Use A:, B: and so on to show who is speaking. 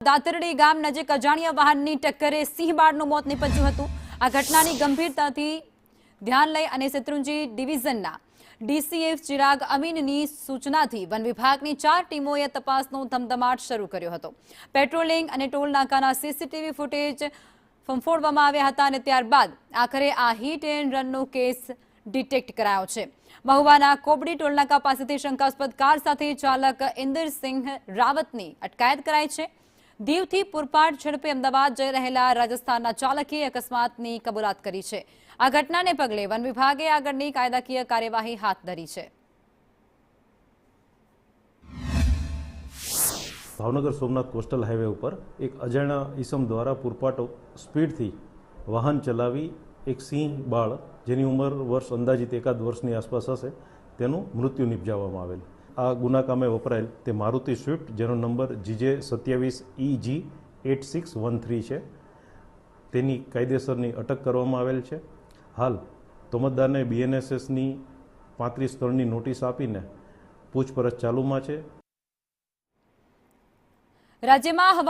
A: દાતરડી ગામ નજીક અજાણ્યા વાહનની ટક્કરે સિંહ બાળનું મોત નીપજ્યું હતું। આ ઘટનાની ગંભીરતાથી ધ્યાન લઈ અને શેત્રુંજી ડિવિઝનના ડીસીએફ ચિરાગ અમીનની સૂચનાથી વન વિભાગની 4 ટીમોએ તપાસનો ધમધમાટ શરૂ કર્યો હતો। પેટ્રોલિંગ અને ટોલ નાકાના સીસીટીવી ફૂટેજ ફંફોડવામાં આવ્યા હતા અને ત્યારબાદ આખરે આ હિટ એન્ડ રનનો કેસ ડિટેક્ટ કરાયો છે। મહુવાના કોબડી ટોલનાકા પાસેથી શંકાસ્પદ કાર સાથે ચાલક ઇન્દરસિંહ રાવતની અટકાયત કરાઈ છે। દીવથી પૂરપાટ ઝડપે અમદાવાદ જઈ રહેલા રાજસ્થાનના ચાલકે અકસ્માતની કબૂલાત કરી છે। આ ઘટનાને પગલે વન વિભાગે આગળની કાયદાકીય કાર્યવાહી હાથ ધરી છે।
B: ભાવનગર સોમનાથ કોસ્ટલ હાઈવે ઉપર એક અજાણ્યા ઈસમ દ્વારા પૂરપાટ સ્પીડથી વાહન ચલાવી એક સિંહ બાળ જેની ઉંમર વર્ષ અંદાજિત એકાદ વર્ષની આસપાસ હશે તેનું મૃત્યુ નિપજાવવામાં આવેલ। આ ગુના કામે વપરાયેલ તે મારુતિ સ્વિફ્ટ જેનો નંબર GJ27EG8613 છે તેની કાયદેસરની અટક કરવામાં આવેલ છે। હાલ તોમતદારને BNSSની 35 સ્થળની નોટિસ આપીને પૂછપરછ ચાલુમાં છે।
A: રાજ્યમાં